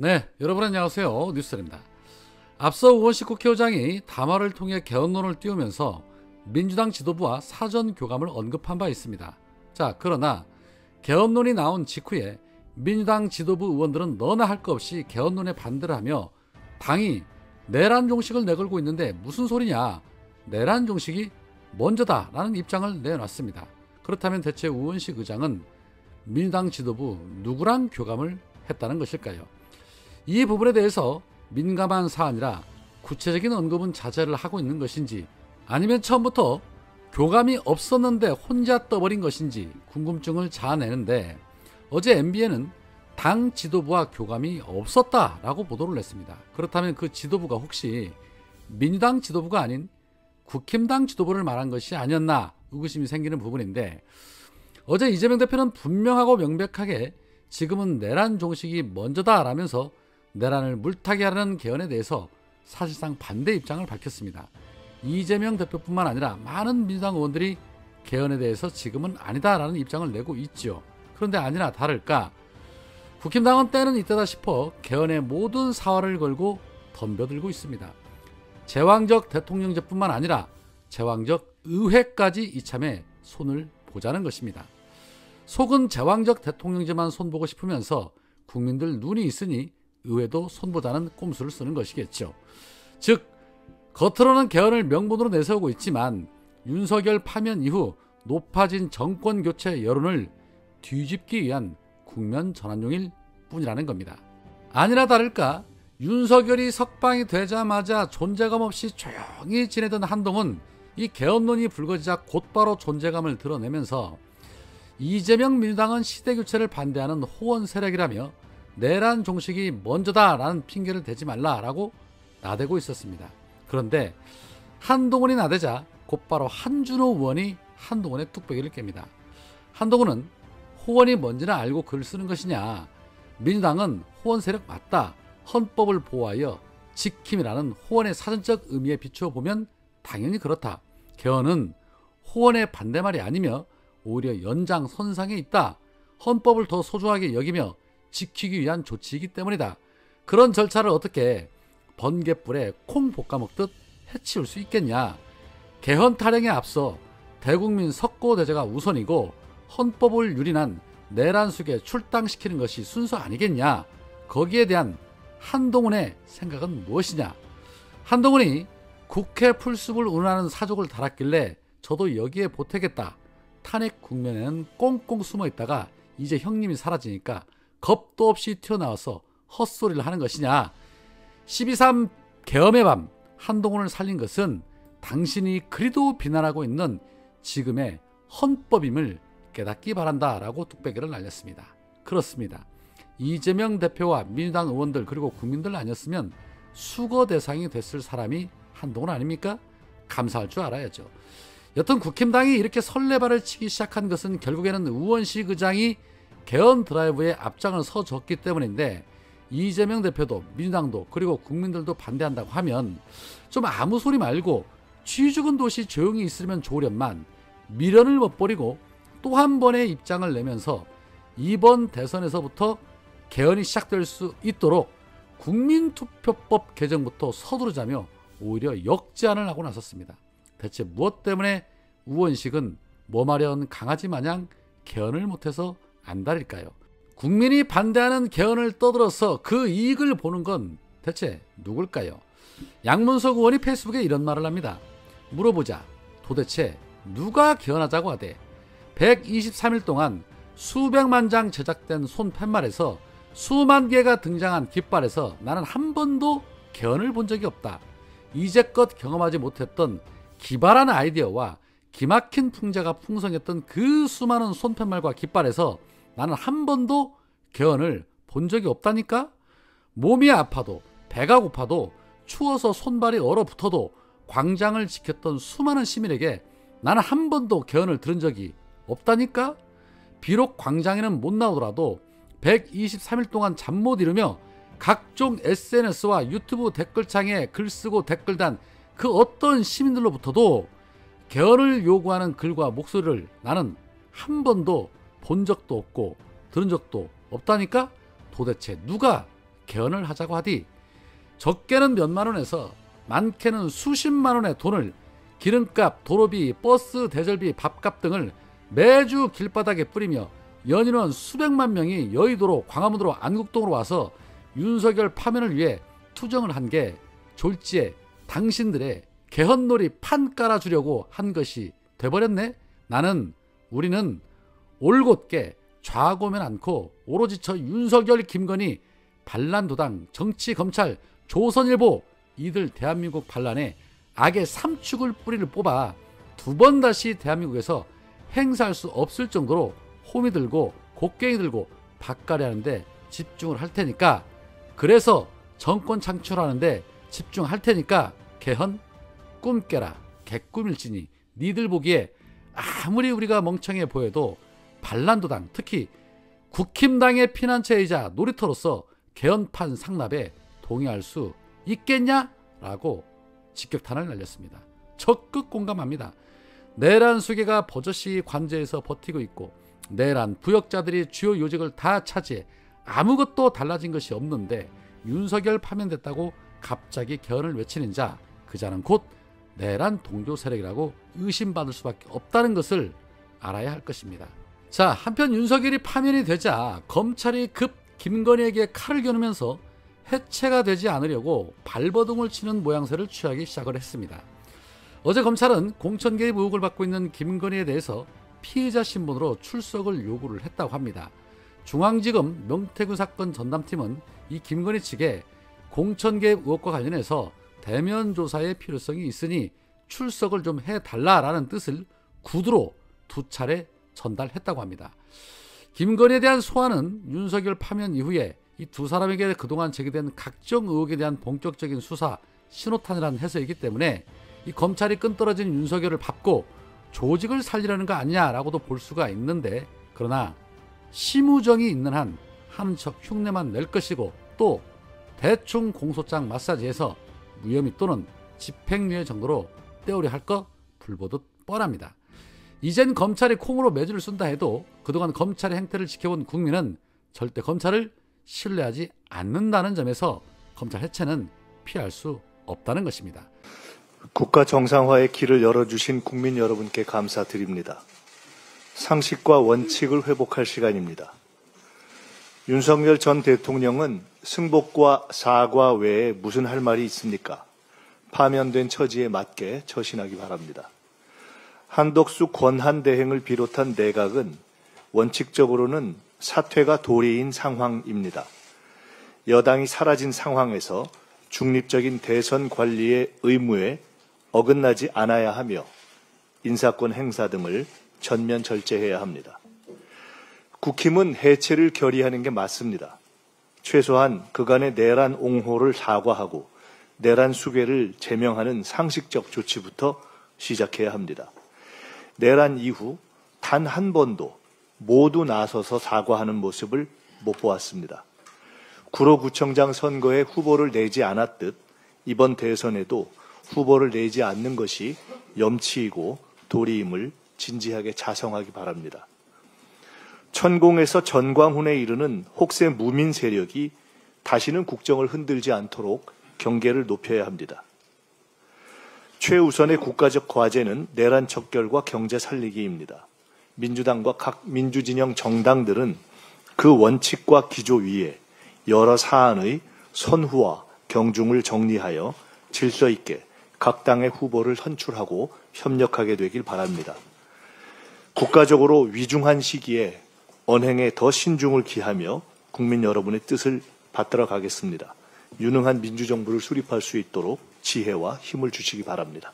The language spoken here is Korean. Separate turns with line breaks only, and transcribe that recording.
네, 여러분 안녕하세요. 뉴스입니다. 앞서 우원식 국회의장이 담화를 통해 개헌론을 띄우면서 민주당 지도부와 사전 교감을 언급한 바 있습니다. 자, 그러나 개헌론이 나온 직후에 민주당 지도부 의원들은 너나 할 것 없이 개헌론에 반대를 하며 당이 내란 종식을 내걸고 있는데 무슨 소리냐, 내란 종식이 먼저다 라는 입장을 내놨습니다. 그렇다면 대체 우원식 의장은 민주당 지도부 누구랑 교감을 했다는 것일까요? 이 부분에 대해서 민감한 사안이라 구체적인 언급은 자제를 하고 있는 것인지, 아니면 처음부터 교감이 없었는데 혼자 떠버린 것인지 궁금증을 자아내는데, 어제 MBN은 당 지도부와 교감이 없었다라고 보도를 냈습니다. 그렇다면 그 지도부가 혹시 민주당 지도부가 아닌 국힘당 지도부를 말한 것이 아니었나 의구심이 생기는 부분인데, 어제 이재명 대표는 분명하고 명백하게 지금은 내란 종식이 먼저다라면서 내란을 물타기 하려는 개헌에 대해서 사실상 반대 입장을 밝혔습니다. 이재명 대표뿐만 아니라 많은 민주당 의원들이 개헌에 대해서 지금은 아니다라는 입장을 내고 있죠. 그런데 아니나 다를까 국힘당은 때는 이때다 싶어 개헌의 모든 사활을 걸고 덤벼들고 있습니다. 제왕적 대통령제뿐만 아니라 제왕적 의회까지 이참에 손을 보자는 것입니다. 속은 제왕적 대통령제만 손보고 싶으면서 국민들 눈이 있으니 의회도 손보자는 꼼수를 쓰는 것이겠죠. 즉 겉으로는 개헌을 명분으로 내세우고 있지만 윤석열 파면 이후 높아진 정권 교체 여론을 뒤집기 위한 국면 전환용일 뿐이라는 겁니다. 아니나 다를까 윤석열이 석방이 되자마자 존재감 없이 조용히 지내던 한동훈, 이 개헌론이 불거지자 곧바로 존재감을 드러내면서 이재명 민주당은 시대교체를 반대하는 호원 세력이라며 내란 종식이 먼저다라는 핑계를 대지 말라라고 나대고 있었습니다. 그런데 한동훈이 나대자 곧바로 한준호 의원이 한동훈의 뚝배기를 깹니다. 한동훈은 호원이 뭔지는 알고 글을 쓰는 것이냐, 민주당은 호원 세력 맞다, 헌법을 보호하여 지킴이라는 호원의 사전적 의미에 비추어 보면 당연히 그렇다, 개헌은 호원의 반대말이 아니며 오히려 연장선상에 있다, 헌법을 더 소중하게 여기며 지키기 위한 조치이기 때문이다, 그런 절차를 어떻게 번갯불에 콩 볶아먹듯 해치울 수 있겠냐, 개헌 타령에 앞서 대국민 석고대제가 우선이고 헌법을 유린한 내란 속에 출당시키는 것이 순서 아니겠냐, 거기에 대한 한동훈의 생각은 무엇이냐. 한동훈이 국회 풀숲을 운운하는 사족을 달았길래 저도 여기에 보태겠다, 탄핵 국면에는 꽁꽁 숨어 있다가 이제 형님이 사라지니까 겁도 없이 튀어나와서 헛소리를 하는 것이냐. 12.3 계엄의 밤 한동훈을 살린 것은 당신이 그리도 비난하고 있는 지금의 헌법임을 깨닫기 바란다라고 뚝배기를 날렸습니다. 그렇습니다. 이재명 대표와 민주당 의원들 그리고 국민들 아니었으면 수거 대상이 됐을 사람이 한동훈 아닙니까? 감사할 줄 알아야죠. 여튼 국힘당이 이렇게 설레발을 치기 시작한 것은 결국에는 우원식 의장이 개헌 드라이브에 앞장을 서줬기 때문인데, 이재명 대표도 민주당도 그리고 국민들도 반대한다고 하면 좀 아무 소리 말고 쥐 죽은 도시 조용히 있으면 좋으련만 미련을 못 버리고 또 한 번의 입장을 내면서 이번 대선에서부터 개헌이 시작될 수 있도록 국민투표법 개정부터 서두르자며 오히려 역제안을 하고 나섰습니다. 대체 무엇 때문에 우원식은 뭐마련 강아지 마냥 개헌을 못해서 안달일까요? 국민이 반대하는 개헌을 떠들어서 그 이익을 보는 건 대체 누굴까요? 양문석 의원이 페이스북에 이런 말을 합니다. 물어보자, 도대체 누가 개헌하자고 하대? 123일 동안 수백만 장 제작된 손 팻말에서 수만 개가 등장한 깃발에서 나는 한 번도 개헌을 본 적이 없다. 이제껏 경험하지 못했던 기발한 아이디어와 기막힌 풍자가 풍성했던 그 수많은 손팻말과 깃발에서 나는 한 번도 개헌을 본 적이 없다니까? 몸이 아파도 배가 고파도 추워서 손발이 얼어붙어도 광장을 지켰던 수많은 시민에게 나는 한 번도 개헌을 들은 적이 없다니까? 비록 광장에는 못 나오더라도 123일 동안 잠 못 이루며 각종 SNS와 유튜브 댓글창에 글 쓰고 댓글 단 그 어떤 시민들로부터도 개헌을 요구하는 글과 목소리를 나는 한 번도 본 적도 없고 들은 적도 없다니까? 도대체 누가 개헌을 하자고 하디 적게는 몇만 원에서 많게는 수십만 원의 돈을 기름값, 도로비, 버스 대절비, 밥값 등을 매주 길바닥에 뿌리며 연인원 수백만 명이 여의도로, 광화문으로, 안국동으로 와서 윤석열 파면을 위해 투정을 한 게 졸지에 당신들의 개헌놀이 판 깔아주려고 한 것이 돼버렸네. 우리는 올곧게 좌고면 않고 오로지 저 윤석열, 김건희, 반란도당, 정치, 검찰, 조선일보 이들 대한민국 반란에 악의 삼축을 뿌리를 뽑아 두 번 다시 대한민국에서 행사할 수 없을 정도로 호미 들고 곡괭이 들고 밭갈이 하는데 집중을 할 테니까, 그래서 정권 창출하는데 집중할 테니까 개헌 꿈 깨라. 개꿈일지니 니들 보기에 아무리 우리가 멍청해 보여도 반란도당, 특히 국힘당의 피난처이자 놀이터로서 개헌판 상납에 동의할 수 있겠냐? 라고 직격탄을 날렸습니다. 적극 공감합니다. 내란 수계가 버젓이 관제에서 버티고 있고 내란 부역자들이 주요 요직을 다 차지해 아무것도 달라진 것이 없는데 윤석열 파면됐다고 갑자기 개헌을 외치는 자, 그 자는 곧 내란 동조 세력이라고 의심받을 수밖에 없다는 것을 알아야 할 것입니다. 자, 한편 윤석열이 파면이 되자 검찰이 급 김건희에게 칼을 겨누면서 해체가 되지 않으려고 발버둥을 치는 모양새를 취하기 시작을 했습니다. 어제 검찰은 공천 개입 의혹을 받고 있는 김건희에 대해서 피의자 신분으로 출석을 요구를 했다고 합니다. 중앙지검 명태균 사건 전담팀은 이 김건희 측에 공천 개입 의혹과 관련해서 대면 조사의 필요성이 있으니 출석을 좀 해달라라는 뜻을 구두로 2차례 전달했다고 합니다. 김건희에 대한 소환은 윤석열 파면 이후에 이 두 사람에게 그동안 제기된 각종 의혹에 대한 본격적인 수사 신호탄이라는 해석이기 때문에 이 검찰이 끈떨어진 윤석열을 밟고 조직을 살리려는 거 아니냐라고도 볼 수가 있는데, 그러나 심우정이 있는 한 하는 척 흉내만 낼 것이고 또 대충 공소장 마사지해서 무혐의 또는 집행유예 정도로 때우려 할 거 불보듯 뻔합니다. 이젠 검찰이 콩으로 매주를 쓴다 해도 그동안 검찰의 행태를 지켜본 국민은 절대 검찰을 신뢰하지 않는다는 점에서 검찰 해체는 피할 수 없다는 것입니다.
국가 정상화의 길을 열어주신 국민 여러분께 감사드립니다. 상식과 원칙을 회복할 시간입니다. 윤석열 전 대통령은 승복과 사과 외에 무슨 할 말이 있습니까? 파면된 처지에 맞게 처신하기 바랍니다. 한덕수 권한대행을 비롯한 내각은 원칙적으로는 사퇴가 도리인 상황입니다. 여당이 사라진 상황에서 중립적인 대선 관리의 의무에 어긋나지 않아야 하며 인사권 행사 등을 전면 절제해야 합니다. 국힘은 해체를 결의하는 게 맞습니다. 최소한 그간의 내란 옹호를 사과하고 내란 수괴를 제명하는 상식적 조치부터 시작해야 합니다. 내란 이후 단 한 번도 모두 나서서 사과하는 모습을 못 보았습니다. 구로구청장 선거에 후보를 내지 않았듯 이번 대선에도 후보를 내지 않는 것이 염치이고 도리임을 진지하게 자성하기 바랍니다. 천공에서 전광훈에 이르는 혹세 무민 세력이 다시는 국정을 흔들지 않도록 경계를 높여야 합니다. 최우선의 국가적 과제는 내란 척결과 경제 살리기입니다. 민주당과 각 민주진영 정당들은 그 원칙과 기조 위에 여러 사안의 선후와 경중을 정리하여 질서 있게 각 당의 후보를 선출하고 협력하게 되길 바랍니다. 국가적으로 위중한 시기에 언행에 더 신중을 기하며 국민 여러분의 뜻을 받들어 가겠습니다. 유능한 민주정부를 수립할 수 있도록 지혜와 힘을 주시기 바랍니다.